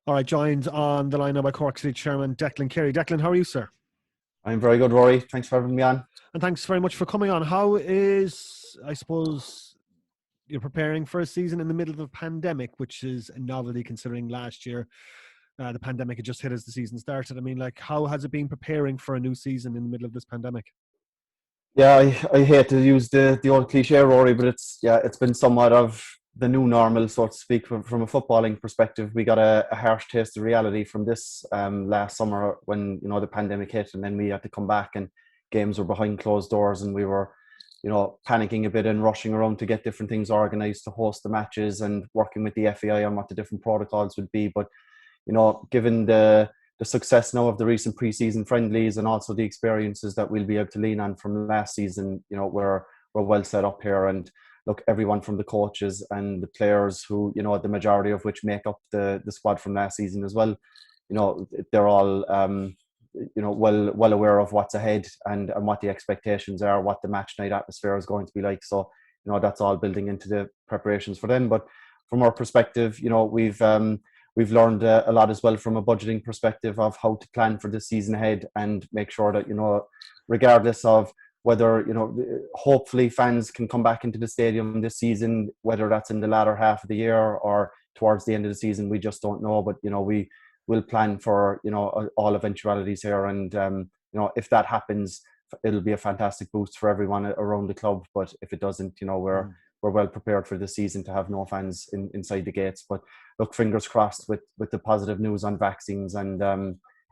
All right, joined on the line now by Cork City Chairman Declan Carey. Declan, how are you, sir? I'm very good, Rory. Thanks for having me on. And thanks very much for coming on. How is, I suppose, you're preparing for a season in the middle of a pandemic, which is a novelty considering last year the pandemic had just hit as the season started. I mean, like, how has it been preparing for a new season in the middle of this pandemic? Yeah, I hate to use the old cliche, Rory, but it's been somewhat of the new normal, so to speak. From a footballing perspective, we got a harsh taste of reality from this last summer when the pandemic hit, and then we had to come back and games were behind closed doors, and we were panicking a bit and rushing around to get different things organised to host the matches and working with the FAI on what the different protocols would be. But given the success now of the recent preseason friendlies and also the experiences that we'll be able to lean on from last season, we're well set up here. And look, everyone from the coaches and the players who, the majority of which make up the squad from last season as well, they're all well aware of what's ahead and what the expectations are, what the match night atmosphere is going to be like. So, that's all building into the preparations for them. But from our perspective, we've learned a lot as well from a budgeting perspective of how to plan for the season ahead and make sure that, regardless of whether, hopefully fans can come back into the stadium this season, whether that's in the latter half of the year or towards the end of the season, we just don't know. But, we will plan for, all eventualities here. And, if that happens, it'll be a fantastic boost for everyone around the club. But if it doesn't, we're well prepared for the season to have no fans inside the gates. But look, fingers crossed with the positive news on vaccines and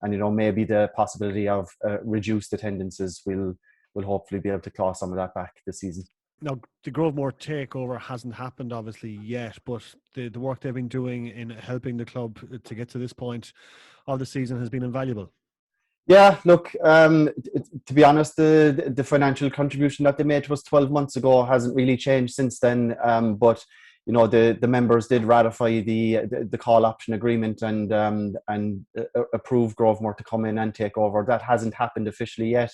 maybe the possibility of reduced attendances, we'll hopefully be able to claw some of that back this season. Now, the Growthmore takeover hasn't happened, obviously, yet, but the work they've been doing in helping the club to get to this point of the season has been invaluable. Yeah, look, to be honest, the financial contribution that they made to us 12 months ago hasn't really changed since then. But the members did ratify the call option agreement and approve Growthmore to come in and take over. That hasn't happened officially yet.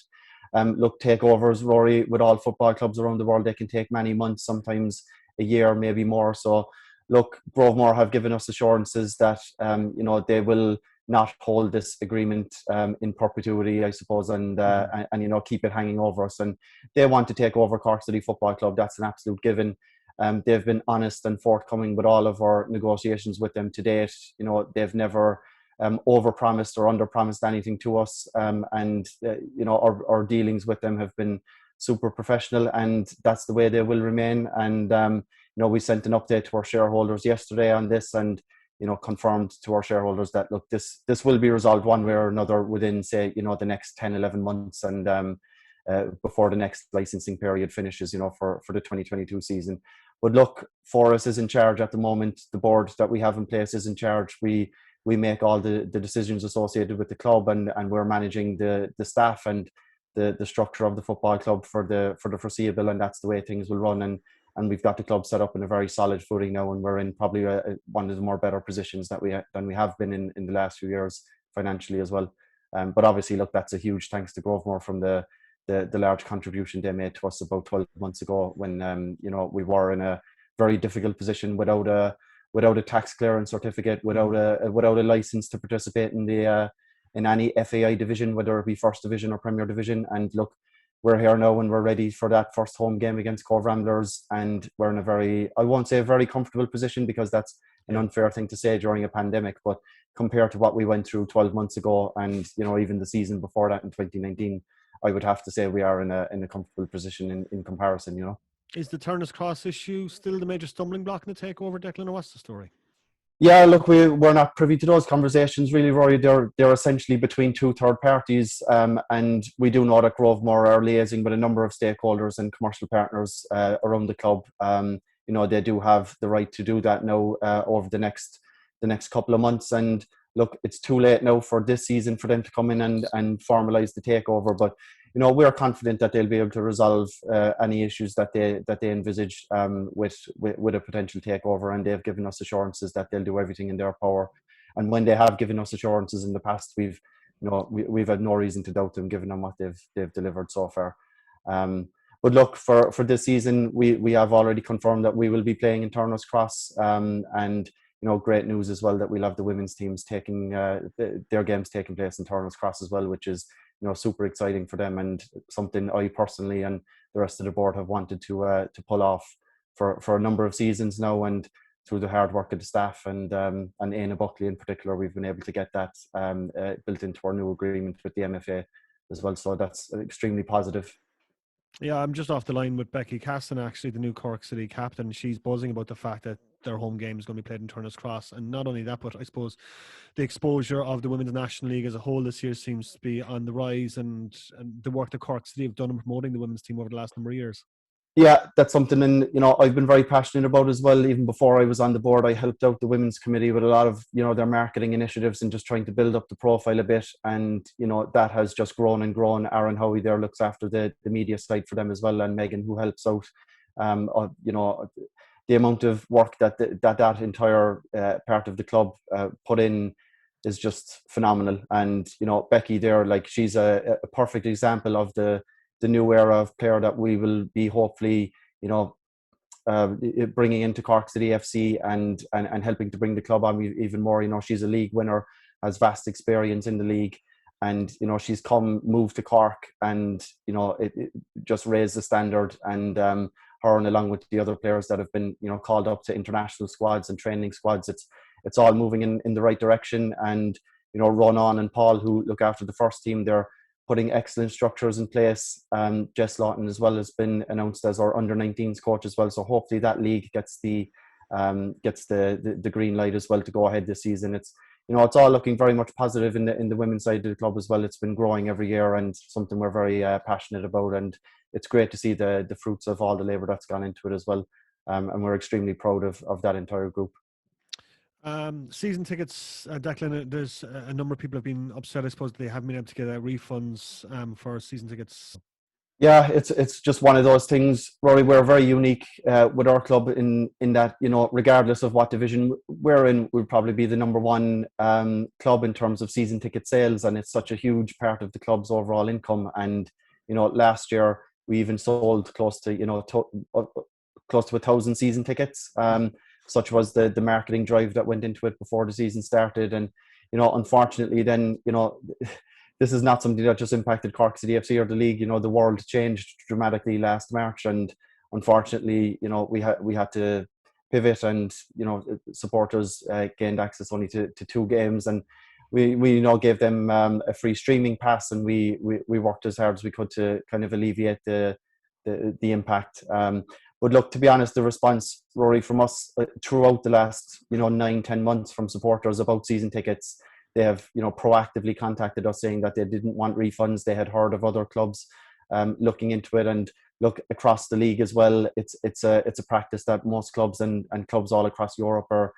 Look, takeovers, Rory, with all football clubs around the world, they can take many months, sometimes a year, maybe more. So, look, Growthmore have given us assurances that they will not hold this agreement in perpetuity, I suppose, and keep it hanging over us. And they want to take over Cork City Football Club. That's an absolute given. They've been honest and forthcoming with all of our negotiations with them to date. They've never overpromised or underpromised anything to us. Our dealings with them have been super professional, and that's the way they will remain. And we sent an update to our shareholders yesterday on this, and confirmed to our shareholders that, look, this will be resolved one way or another within, say, the next 10, 11 months, and before the next licensing period finishes, for the 2022 season. But look, Forrest is in charge at the moment. The board that we have in place is in charge. We make all the decisions associated with the club, and we're managing the staff and the structure of the football club for the foreseeable, and that's the way things will run. And we've got the club set up in a very solid footing now, and we're in probably one of the more better positions than we have been in the last few years financially as well. But obviously, look, that's a huge thanks to Growthmore from the large contribution they made to us about 12 months ago when we were in a very difficult position without a tax clearance certificate, without a license to participate in any FAI division, whether it be First Division or Premier Division. And look, we're here now and we're ready for that first home game against Cove Ramblers, and we're in a very, I won't say a very comfortable position, because that's an unfair thing to say during a pandemic, but compared to what we went through 12 months ago and even the season before that in 2019, I would have to say we are in a comfortable position in comparison. Is the Turner's Cross issue still the major stumbling block in the takeover, Declan, or what's the story? Yeah, look, we're not privy to those conversations really, Rory. They're essentially between two third parties, and we do know that Growthmore are liaising with a number of stakeholders and commercial partners around the club. They do have the right to do that now over the next couple of months. And look, it's too late now for this season for them to come in and formalise the takeover. But we are confident that they'll be able to resolve any issues that they envisage with a potential takeover, and they've given us assurances that they'll do everything in their power. And when they have given us assurances in the past, we've had no reason to doubt them, given them what they've delivered so far. But look, for this season, we have already confirmed that we will be playing in Turner's Cross, and great news as well that we'll have the women's teams taking their games taking place in Turner's Cross as well, which is super exciting for them, and something I personally and the rest of the board have wanted to pull off for a number of seasons now. And through the hard work of the staff and Aina Buckley in particular, we've been able to get that built into our new agreement with the MFA as well. So that's extremely positive. Yeah, I'm just off the line with Becky Caston, actually, the new Cork City captain. She's buzzing about the fact that their home game is going to be played in Turner's Cross. And not only that, but I suppose the exposure of the Women's National League as a whole this year seems to be on the rise, and the work that Cork City have done in promoting the women's team over the last number of years. Yeah, that's something, and I've been very passionate about as well. Even before I was on the board, I helped out the women's committee with a lot of their marketing initiatives and just trying to build up the profile a bit. And that has just grown and grown. Aaron Howie there looks after the media side for them as well, and Megan, who helps out. The amount of work that entire part of the club put in is just phenomenal. And Becky there, like, she's a perfect example of the new era of player that we will be hopefully bringing into Cork City FC and helping to bring the club on even more. She's a league winner, has vast experience in the league, and she's moved to Cork and it just raised the standard. And her, and along with the other players that have been called up to international squads and training squads, it's all moving in the right direction. And Ronan and Paul, who look after the first team, they're putting excellent structures in place. Jess Lawton as well has been announced as our under-19s coach as well. So hopefully that league gets the green light as well to go ahead this season. It's all looking very much positive in the women's side of the club as well. It's been growing every year and something we're very passionate about. And it's great to see the fruits of all the labour that's gone into it as well. And we're extremely proud of that entire group. Season tickets, Declan, there's a number of people have been upset, I suppose, they haven't been able to get refunds for season tickets. Yeah, it's just one of those things, Rory. We're very unique with our club in that, regardless of what division we're in, we'll probably be the number one club in terms of season ticket sales, and it's such a huge part of the club's overall income. And last year we even sold close to 1,000 season tickets. Such was the marketing drive that went into it before the season started. And unfortunately then this is not something that just impacted Cork City FC or the league. The world changed dramatically last March, and unfortunately we had to pivot, and supporters gained access only to 2 games, and we gave them a free streaming pass, and we worked as hard as we could to kind of alleviate the impact. But look, to be honest, the response, Rory, from us throughout the last 9-10 months from supporters about season tickets, they have proactively contacted us saying that they didn't want refunds. They had heard of other clubs looking into it, and look, across the league as well, it's a practice that most clubs and clubs all across Europe are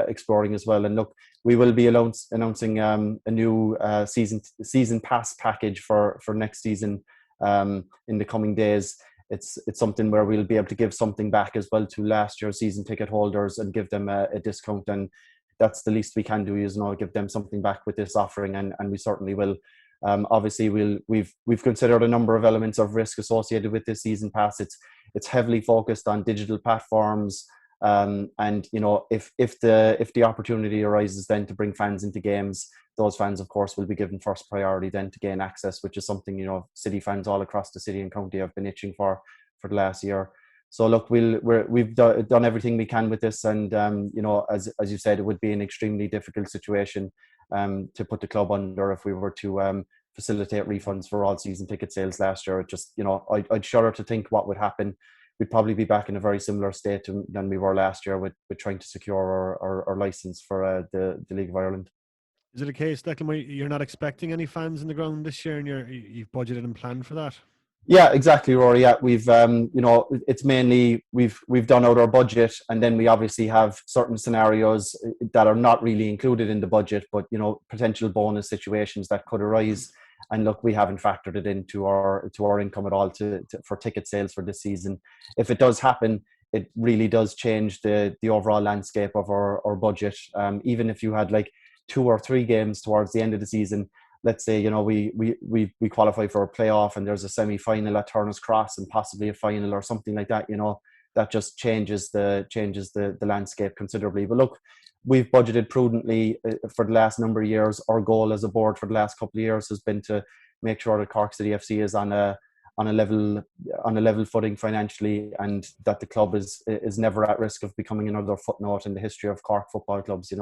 exploring as well. And look, we will be announcing a new season pass package for next season in the coming days. It's something where we'll be able to give something back as well to last year's season ticket holders and give them a discount, and that's the least we can do, is give them something back with this offering, and we certainly will. Obviously we've considered a number of elements of risk associated with this season pass. It's heavily focused on digital platforms, and if the opportunity arises then to bring fans into games, those fans of course will be given first priority then to gain access, which is something City fans all across the city and county have been itching for the last year. So look, we've done everything we can with this, and as you said, it would be an extremely difficult situation to put the club under if we were to facilitate refunds for all season ticket sales last year. It just I'd shudder to think what would happen. We'd probably be back in a very similar state than we were last year with trying to secure our license for the League of Ireland. Is it a case, Declan, where you're not expecting any fans in the ground this year, and you've budgeted and planned for that? Yeah, exactly, Rory. Yeah, we've it's mainly we've done out our budget, and then we obviously have certain scenarios that are not really included in the budget, but potential bonus situations that could arise. And look, we haven't factored it into our income at all for ticket sales for this season. If it does happen, it really does change the overall landscape of our budget. Even if you had like 2 or 3 games towards the end of the season, let's say we qualify for a playoff and there's a semi-final at Turner's Cross and possibly a final or something like that, that just changes the landscape considerably. But look, we've budgeted prudently for the last number of years. Our goal as a board for the last couple of years has been to make sure that Cork City FC is on a level footing financially, and that the club is never at risk of becoming another footnote in the history of Cork football clubs.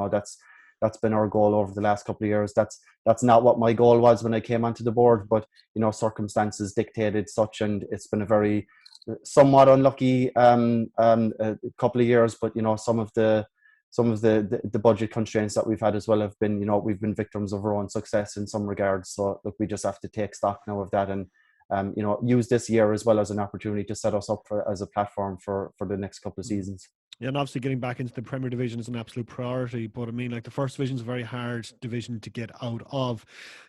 That's been our goal over the last couple of years. That's not what my goal was when I came onto the board, but circumstances dictated such, and it's been a very somewhat unlucky couple of years. But some of the budget constraints that we've had as well have been, we've been victims of our own success in some regards. So look, we just have to take stock now of that, and use this year as well as an opportunity to set us up as a platform for the next couple of seasons. Yeah, and obviously getting back into the Premier Division is an absolute priority. But I mean, like, the First Division is a very hard division to get out of.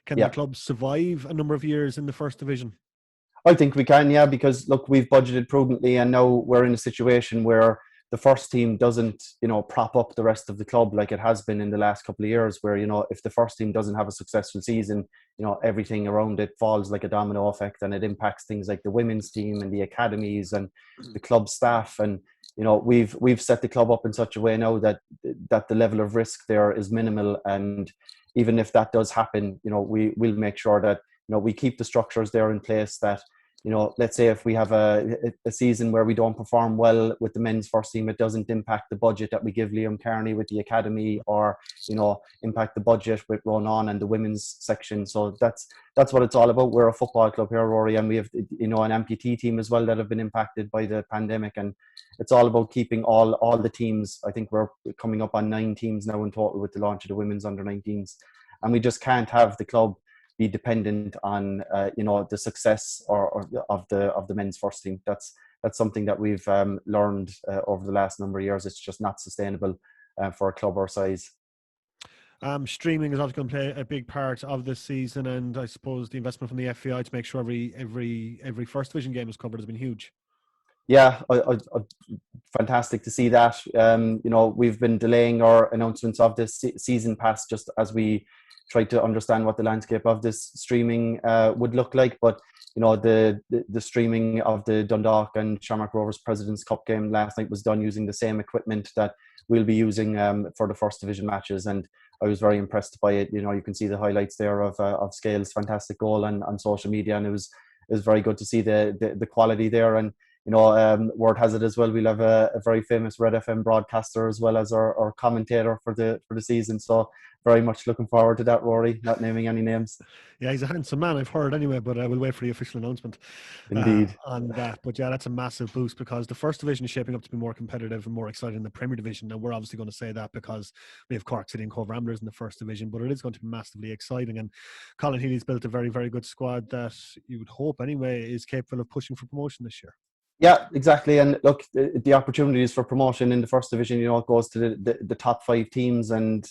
Can the club survive a number of years in the First Division? I think we can, yeah, because look, we've budgeted prudently, and now we're in a situation where the first team doesn't, prop up the rest of the club like it has been in the last couple of years, where, if the first team doesn't have a successful season, everything around it falls like a domino effect, and it impacts things like the women's team and the academies and the club staff. And, we've set the club up in such a way now that the level of risk there is minimal. And even if that does happen, we'll make sure that, we keep the structures there in place that, let's say if we have a season where we don't perform well with the men's first team, it doesn't impact the budget that we give Liam Carey with the academy, or, impact the budget with Ronan and the women's section. So that's what it's all about. We're a football club here, Rory, and we have, an amputee team as well that have been impacted by the pandemic. And it's all about keeping all the teams. I think we're coming up on 9 teams now in total with the launch of the women's under-19s. And we just can't have the club be dependent on the success of the men's first team. That's something that we've learned over the last number of years. It's just not sustainable for a club our size. Streaming is obviously going to play a big part of this season, and I suppose the investment from the FAI to make sure every First Division game is covered has been huge. Yeah, fantastic to see that. We've been delaying our announcements of this season pass just as we try to understand what the landscape of this streaming would look like. But the streaming of the Dundalk and Shamrock Rovers President's Cup game last night was done using the same equipment that we'll be using for the First Division matches, and I was very impressed by it. You can see the highlights there of Scale's fantastic goal on social media, and it was very good to see the quality there. And word has it as well, we'll have a very famous RedFM broadcaster as well as our commentator for the season. So very much looking forward to that, Rory, not naming any names. Yeah, he's a handsome man, I've heard anyway, but I will wait for the official announcement Indeed. On that. But yeah, that's a massive boost, because the First Division is shaping up to be more competitive and more exciting than the Premier Division. Now, we're obviously going to say that because we have Cork City and Cove Ramblers in the First Division, but it is going to be massively exciting. And Colin Healy's built a very, very good squad that you would hope anyway is capable of pushing for promotion this year. Yeah, exactly. And look, the opportunities for promotion in the First Division, it goes to the top 5 teams. And,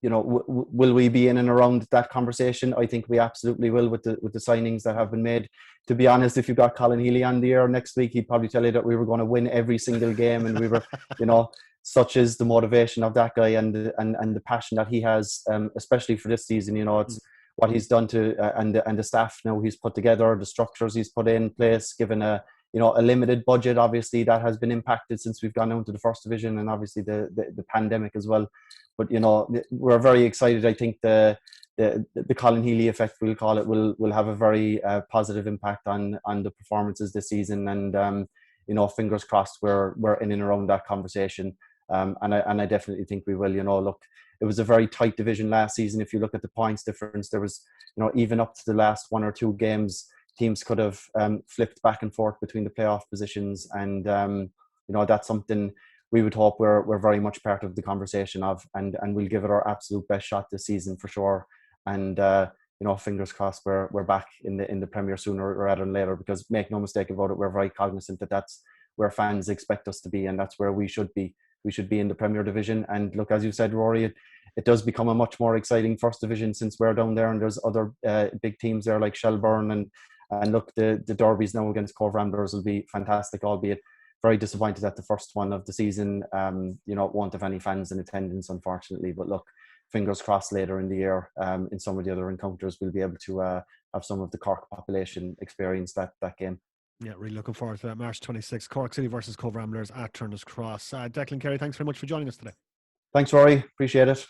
will we be in and around that conversation? I think we absolutely will with the signings that have been made. To be honest, if you got Colin Healy on the air next week, he'd probably tell you that we were going to win every single game. And we were, such is the motivation of that guy and the passion that he has, especially for this season. It's what he's done to and the staff now he's put together, the structures he's put in place, given a limited budget. Obviously that has been impacted since we've gone down to the First Division, and obviously the pandemic as well. But we're very excited. I think the Colin Healy effect, we'll call it, will have a very positive impact on the performances this season. And fingers crossed we're in and around that conversation. And I definitely think we will. Look, it was a very tight division last season. If you look at the points difference, there was even up to the last 1 or 2 games, teams could have flipped back and forth between the playoff positions. And that's something we would hope we're very much part of the conversation of, and we'll give it our absolute best shot this season for sure. And fingers crossed we're back in the Premier sooner rather than later, because make no mistake about it, we're very cognizant that that's where fans expect us to be, and that's where we should be. We should be in the Premier Division. And look, as you said, Rory, it does become a much more exciting First Division since we're down there, and there's other big temes there like Shelburne, and look, the derbies now against Cove Ramblers will be fantastic, albeit very disappointed that the first one of the season won't have any fans in attendance, unfortunately. But look, fingers crossed later in the year, in some of the other encounters, we'll be able to have some of the Cork population experience that game. Yeah, really looking forward to that. March 26th, Cork City versus Cove Ramblers at Turner's Cross. Declan, Carey, thanks very much for joining us today. Thanks, Rory. Appreciate it.